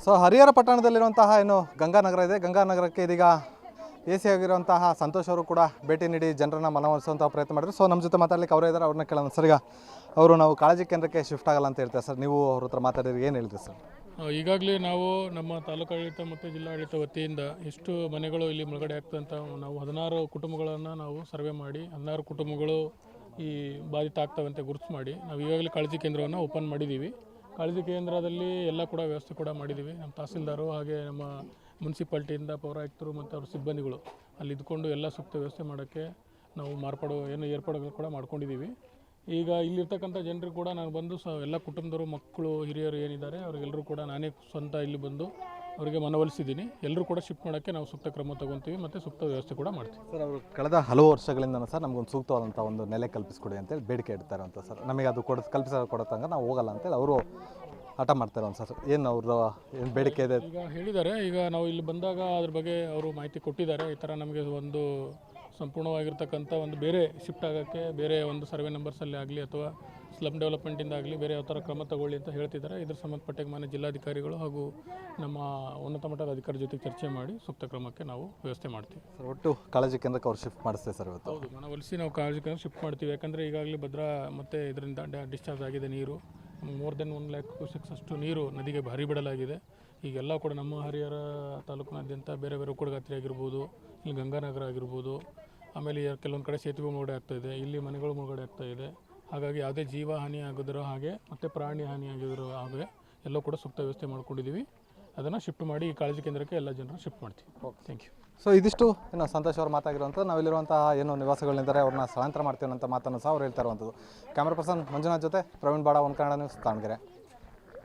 So Harihara ಪಟ್ಟಣದಲ್ಲಿರುವಂತಹ ಏನು ಗಂಗಾನಗರ ಇದೆ, ಗಂಗಾನಗರಕ್ಕೆ ಇದೀಗ ಎ ಸಿ ಆಗಿರುವಂತಹ ಸಂತೋಷ್ ಅವರು ಕೂಡ ಭೇಟಿ ನೀಡಿ ಜನರನ್ನು ಮನವೊಲಿಸುವಂಥ ಪ್ರಯತ್ನ ಮಾಡಿದ್ರು. ಸೊ ನಮ್ಮ ಜೊತೆ ಮಾತಾಡಲಿಕ್ಕೆ ಅವರೇ ಇದ್ದಾರೆ, ಅವ್ರನ್ನ ಕೇಳೋಣ. ಸರ್, ಈಗ ಅವರು ನಾವು ಕಾಳಜಿ ಕೇಂದ್ರಕ್ಕೆ ಶಿಫ್ಟ್ ಆಗಲ್ಲ ಅಂತ ಹೇಳ್ತಾರೆ ಸರ್, ನೀವು ಅವ್ರ ಹತ್ರ ಮಾತಾಡಿದ್ರೆ ಏನು ಹೇಳ್ತೀರಿ ಸರ್? ಈಗಾಗಲೇ ನಾವು ನಮ್ಮ ತಾಲೂಕಾಡಳಿತ ಮತ್ತು ಜಿಲ್ಲಾಡಳಿತ ವತಿಯಿಂದ ಎಷ್ಟು ಮನೆಗಳು ಇಲ್ಲಿ ಮುಳುಗಡೆ ಆಗ್ತದೆ ಅಂತ ನಾವು 16 ಕುಟುಂಬಗಳನ್ನು ನಾವು ಸರ್ವೆ ಮಾಡಿ 16 ಕುಟುಂಬಗಳು ಈ ಬಾಧಿತ ಆಗ್ತವೆ ಅಂತ ಗುರುತು ಮಾಡಿ ನಾವು ಈಗಾಗಲೇ ಕಾಳಜಿ ಕೇಂದ್ರವನ್ನು ಓಪನ್ ಮಾಡಿದ್ದೀವಿ. ಕಾಳಜಿ ಕೇಂದ್ರದಲ್ಲಿ ಎಲ್ಲ ಕೂಡ ವ್ಯವಸ್ಥೆ ಕೂಡ ಮಾಡಿದ್ದೀವಿ. ನಮ್ಮ ತಹಸೀಲ್ದಾರು ಹಾಗೆ ನಮ್ಮ ಮುನ್ಸಿಪಾಲ್ಟಿಯಿಂದ ಪೌರಾಯುಕ್ತರು ಮತ್ತು ಅವ್ರ ಸಿಬ್ಬಂದಿಗಳು ಅಲ್ಲಿ ಇದ್ಕೊಂಡು ಎಲ್ಲ ಸೂಕ್ತ ವ್ಯವಸ್ಥೆ ಮಾಡೋಕ್ಕೆ ನಾವು ಏರ್ಪಾಡುಗಳು ಕೂಡ ಮಾಡ್ಕೊಂಡಿದ್ದೀವಿ. ಈಗ ಇಲ್ಲಿರ್ತಕ್ಕಂಥ ಜನರು ಕೂಡ ನಾನು ಬಂದು ಎಲ್ಲ ಕುಟುಂಬದವರು, ಮಕ್ಕಳು, ಹಿರಿಯರು ಏನಿದ್ದಾರೆ ಅವರಿಗೆಲ್ಲರೂ ಕೂಡ ನಾನೇ ಸ್ವಂತ ಇಲ್ಲಿ ಬಂದು ಅವರಿಗೆ ಮನವೊಲಿಸಿದ್ದೀನಿ. ಎಲ್ಲರೂ ಕೂಡ ಶಿಫ್ಟ್ ಮಾಡೋಕ್ಕೆ ನಾವು ಸೂಕ್ತ ಕ್ರಮ ತೊಗೊತೀವಿ ಮತ್ತು ಸೂಕ್ತ ವ್ಯವಸ್ಥೆ ಕೂಡ ಮಾಡ್ತೀವಿ. ಸರ್, ಅವರು ಕಳೆದ ಹಲವು ವರ್ಷಗಳಿಂದ ಸರ್ ನಮಗೊಂದು ಸೂಕ್ತವಾದಂಥ ಒಂದು ನೆಲೆ ಕಲ್ಪಿಸ್ಕೊಡಿ ಅಂತೇಳಿ ಬೇಡಿಕೆ ಇಡ್ತಾರೆ ಅಂತ ಸರ್. ನಮಗೆ ಅದು ಕೊಡೋತಂಗ ನಾವು ಹೋಗಲ್ಲ ಅಂತೇಳಿ ಅವರು ಹಠ ಮಾಡ್ತಾರೆ ಅಂತ ಸರ್. ಏನು ಅವ್ರದ್ದು ಏನು ಬೇಡಿಕೆ ಇದೆ? ಈಗ ಹೇಳಿದ್ದಾರೆ, ಈಗ ನಾವು ಇಲ್ಲಿ ಬಂದಾಗ ಅದ್ರ ಬಗ್ಗೆ ಅವರು ಮಾಹಿತಿ ಕೊಟ್ಟಿದ್ದಾರೆ. ಈ ಥರ ನಮಗೆ ಒಂದು ಸಂಪೂರ್ಣವಾಗಿರ್ತಕ್ಕಂಥ ಒಂದು ಬೇರೆ ಶಿಫ್ಟ್ ಆಗೋಕ್ಕೆ ಬೇರೆ ಒಂದು ಸರ್ವೆ ನಂಬರ್ಸಲ್ಲಿ ಆಗಲಿ ಅಥವಾ ಸ್ಲಮ್ ಡೆವಲಪ್ಮೆಂಟಿಂದ ಆಗಲಿ ಬೇರೆ ಯಾವ ಥರ ಕ್ರಮ ತಗೊಳ್ಳಿ ಅಂತ ಹೇಳ್ತಿದ್ದಾರೆ. ಇದ್ರ ಸಂಬಂಧಪಟ್ಟ ಮಾನ್ಯ ಜಿಲ್ಲಾಧಿಕಾರಿಗಳು ಹಾಗೂ ನಮ್ಮ ಉನ್ನತ ಮಟ್ಟದ ಅಧಿಕಾರಿ ಜೊತೆ ಚರ್ಚೆ ಮಾಡಿ ಸೂಕ್ತ ಕ್ರಮಕ್ಕೆ ನಾವು ವ್ಯವಸ್ಥೆ ಮಾಡ್ತೀವಿ. ಸರ್, ಒಟ್ಟು ಕಾಳಜಿ ಕೇಂದ್ರಕ್ಕೆ ಅವ್ರು ಶಿಫ್ಟ್ ಮಾಡಿಸ್ತೇವೆ ಸರ್ ಇವತ್ತು? ಹೌದು, ಮನವೊಲಿಸಿ ನಾವು ಕಾಳಜಿ ಕೇಂದ್ರ ಶಿಫ್ಟ್ ಮಾಡ್ತೀವಿ. ಯಾಕಂದರೆ ಈಗಾಗಲೇ ಭದ್ರಾ ಮತ್ತು ಇದರಿಂದ ಡಿಸ್ಚಾರ್ಜ್ ಆಗಿದೆ ನೀರು. ಮೋರ್ ದೆನ್ 1 lakh ಕ್ಯೂಸೆಕ್ಸ್ ಅಷ್ಟು ನೀರು ನದಿಗೆ ಭಾರಿ ಬಿಡಲಾಗಿದೆ. ಈಗೆಲ್ಲ ಕೂಡ ನಮ್ಮ ಹರಿಹರ ತಾಲೂಕಿನಾದ್ಯಂತ ಬೇರೆ ಬೇರೆ ಉಕ್ಕಡಗಾತ್ರಿ ಆಗಿರ್ಬೋದು, ಇಲ್ಲಿ ಗಂಗಾನಗರ ಆಗಿರ್ಬೋದು, ಆಮೇಲೆ ಕೆಲವೊಂದು ಕಡೆ ಸೇತುವೆ ಮುಳುಗಡೆ ಆಗ್ತಾಯಿದೆ, ಇಲ್ಲಿ ಮನೆಗಳು ಮುಳುಗಡೆ ಆಗ್ತಾಯಿದೆ. ಹಾಗಾಗಿ ಯಾವುದೇ ಜೀವ ಹಾನಿ ಆಗಿದ್ರೋ ಹಾಗೆ ಮತ್ತು ಪ್ರಾಣಿ ಹಾನಿ ಆಗಿದ್ರೋ ಹಾಗೆ ಎಲ್ಲ ಕೂಡ ಸೂಕ್ತ ವ್ಯವಸ್ಥೆ ಮಾಡ್ಕೊಂಡಿದ್ದೀವಿ. ಅದನ್ನು ಶಿಫ್ಟ್ ಮಾಡಿ ಈ ಕಾಳಜಿ ಕೇಂದ್ರಕ್ಕೆ ಎಲ್ಲ ಜನರು ಶಿಫ್ಟ್ ಮಾಡ್ತೀವಿ. Okay, thank you. ಸೊ ಇದಿಷ್ಟು ಏನು ಸಂತೋಷ್ ಅವರು ಮಾತಾಗಿರುವಂಥ ನಾವಿಲ್ಲಿರುವಂತಹ ಏನು ನಿವಾಸಿಗಳಿದ್ದಾರೆ ಅವ್ರನ್ನ ಸ್ಥಳಾಂತರ ಮಾಡ್ತೀವಿ ಅಂತ ಮಾತನ್ನು ಸಹ ಅವ್ರು ಹೇಳ್ತಾ ಇರುವಂಥದ್ದು. ಕ್ಯಾಮ್ರಾ ಪರ್ಸನ್ ಮಂಜುನಾಥ್ ಜೊತೆ ಪ್ರವೀಣ್ ಬಾಡ, ಒಂದು ಕನ್ನಡ ನ್ಯೂಸ್, ದಾವಣಗೆರೆ.